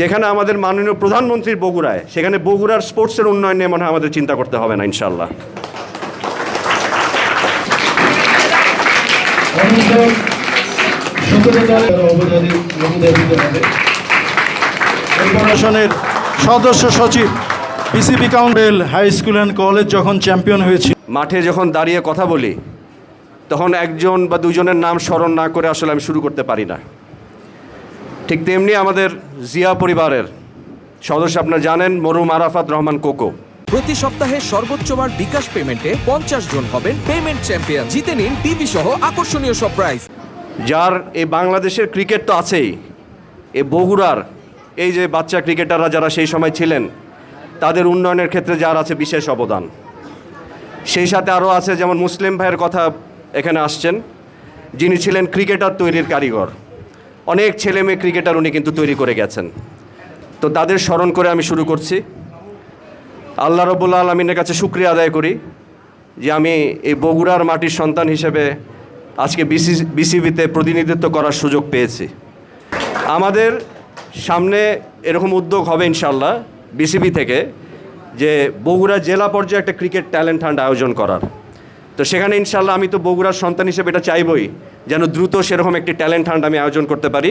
যেখানে আমাদের মাননীয় প্রধানমন্ত্রীর বগুড়ায়, সেখানে বগুড়ার স্পোর্টসের উন্নয়ন নিয়ে মনে হয় আমাদের চিন্তা করতে হবে না ইনশাল্লাহ। কর্পোরেশনের সদস্য সচিব, BCB council, high school and college যখন চ্যাম্পিয়ন হয়েছে, মাঠে যখন দাঁড়িয়ে কথা বলি তখন একজন বা দুজনের নাম স্মরণ না করে আসলে আমি শুরু করতে পারি না। ঠিক তেমনি আমাদের জিয়া পরিবারের সদস্য আপনারা জানেন, মরহুম আরাফাত রহমান কোকো। প্রতি সপ্তাহে সর্বোচ্চবার বিকাশ পেমেন্টে 50 জন হবেন পেমেন্ট চ্যাম্পিয়ন। জিতে নিন টিভি সহ আকর্ষণীয় সব প্রাইজ। যার এই বাংলাদেশের ক্রিকেট তো আছেই, এই বগুড়ার এই যে বাচ্চা ক্রিকেটাররা যারা সেই সময় ছিলেন, তাদের উন্নয়নের ক্ষেত্রে যার আছে বিশেষ অবদান। সেই সাথে আরও আছে যেমন মুসলিম ভাইয়ের কথা এখানে আসছেন, যিনি ছিলেন ক্রিকেটার তৈরির কারিগর। অনেক ছেলে মেয়ে ক্রিকেটার উনি কিন্তু তৈরি করে গেছেন। তো তাদের স্মরণ করে আমি শুরু করছি। আল্লাহ রব্বুল আলমিনের কাছে শুকরিয়া আদায় করি যে আমি এই বগুড়ার মাটির সন্তান হিসেবে আজকে বিসিবিতে প্রতিনিধিত্ব করার সুযোগ পেয়েছি। আমাদের সামনে এরকম উদ্যোগ হবে ইনশাল্লাহ বিসিবি থেকে, যে বগুড়া জেলা পর্যায়ে একটা ক্রিকেট ট্যালেন্ট হান্ট আয়োজন করার। তো সেখানে ইনশাল্লাহ আমি তো বগুড়ার সন্তান হিসেবে এটা চাইবই যেন দ্রুত সেরকম একটি ট্যালেন্ট হান্ট আমি আয়োজন করতে পারি।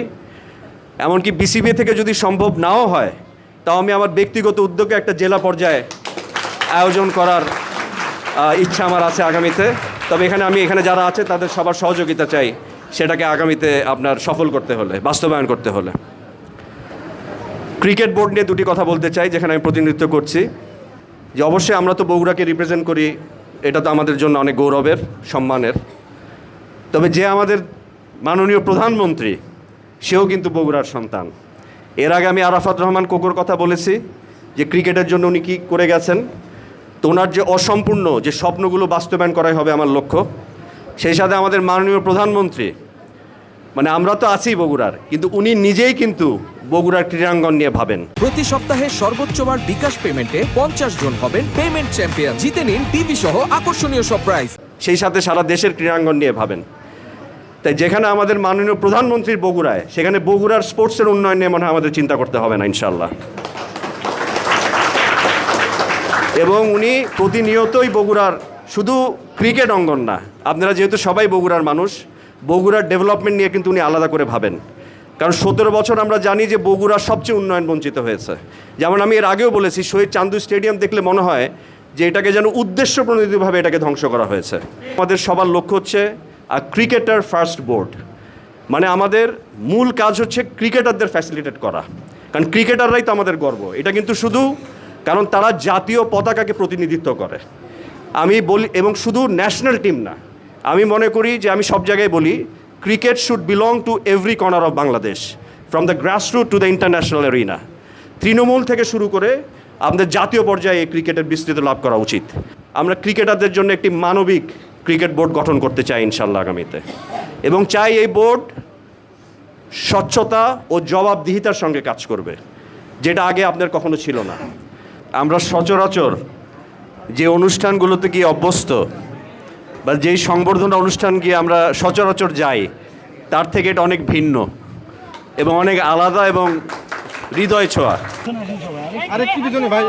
এমনকি বিসিবি থেকে যদি সম্ভব নাও হয়, তাও আমি আমার ব্যক্তিগত উদ্যোগে একটা জেলা পর্যায়ে আয়োজন করার ইচ্ছা আমার আছে আগামীতে। তবে এখানে যারা আছে তাদের সবার সহযোগিতা চাই, সেটাকে আগামীতে আপনার সফল করতে হলে, বাস্তবায়ন করতে হলে। ক্রিকেট বোর্ড নিয়ে দুটি কথা বলতে চাই, যেখানে আমি প্রতিনিধিত্ব করছি। যে অবশ্যই আমরা তো বগুড়াকে রিপ্রেজেন্ট করি, এটা তো আমাদের জন্য অনেক গৌরবের, সম্মানের। তবে যে আমাদের মাননীয় প্রধানমন্ত্রী, সেও কিন্তু বগুড়ার সন্তান। এর আগে আমি আরাফাত রহমান কোকোর কথা বলেছি যে ক্রিকেটের জন্য উনি কী করে গেছেন। তো ওনার যে অসম্পূর্ণ যে স্বপ্নগুলো বাস্তবায়ন করাই হবে আমার লক্ষ্য। সেই সাথে আমাদের মাননীয় প্রধানমন্ত্রী, মানে আমরা তো আছি বগুড়ার, কিন্তু উনি নিজেই কিন্তু বগুড়ার ক্রীড়াঙ্গন নিয়ে ভাবেন। প্রতি সপ্তাহে সর্বোচ্চবার বিকাশ পেমেন্টে 50 জন হবেন পেমেন্ট চ্যাম্পিয়ন। জিতে নিন টিভি সহ আকর্ষণীয় সব প্রাইজ। সেই সাথে সারা দেশের ক্রীড়াঙ্গন নিয়ে ভাবেন। তাই যেখানে আমাদের মাননীয় প্রধানমন্ত্রীর বগুড়ায়, সেখানে বগুড়ার স্পোর্টসের উন্নয়ন নিয়ে মনে হয় আমাদের চিন্তা করতে হবে না ইনশাল্লাহ। এবং উনি প্রতিনিয়তই বগুড়ার শুধু ক্রিকেট অঙ্গন না, আপনারা যেহেতু সবাই বগুড়ার মানুষ, বগুড়ার ডেভেলপমেন্ট নিয়ে কিন্তু উনি আলাদা করে ভাবেন। কারণ 17 বছর আমরা জানি যে বগুড়ার সবচেয়ে উন্নয়ন বঞ্চিত হয়েছে। যেমন আমি এর আগেও বলেছি, শহীদ চান্দু স্টেডিয়াম দেখলে মনে হয় যে এটাকে যেন উদ্দেশ্যপ্রণোদিতভাবে এটাকে ধ্বংস করা হয়েছে। আমাদের সবার লক্ষ্য হচ্ছে ক্রিকেটার ফার্স্ট বোর্ড, মানে আমাদের মূল কাজ হচ্ছে ক্রিকেটারদের ফ্যাসিলিটেট করা। কারণ ক্রিকেটাররাই তো আমাদের গর্ব। এটা কিন্তু শুধু কারণ তারা জাতীয় পতাকাকে প্রতিনিধিত্ব করে, আমি বলি, এবং শুধু ন্যাশনাল টিম না, আমি মনে করি যে আমি সব জায়গায় বলি cricket should belong to every corner of Bangladesh, from the grassroot to the international arena. Trinamool থেকে শুরু করে আমাদের জাতীয় পর্যায়ে এই ক্রিকেটের বিস্তৃত লাভ করা উচিত। আমরা ক্রিকেটারদের জন্য একটি মানবিক ক্রিকেট বোর্ড গঠন করতে চাই ইনশাল্লাহ আগামীতে, এবং চাই এই বোর্ড স্বচ্ছতা ও জবাবদিহিতার সঙ্গে কাজ করবে, যেটা আগে আপনার কখনো ছিল না। আমরা সচরাচর যে অনুষ্ঠানগুলোতে গিয়ে অভ্যস্ত, বা যেই সংবর্ধনা অনুষ্ঠান গিয়ে আমরা সচরাচর যাই, তার থেকে এটা অনেক ভিন্ন এবং অনেক আলাদা এবং হৃদয় ছোঁয়া। আরেকটু পিছনে ভাই,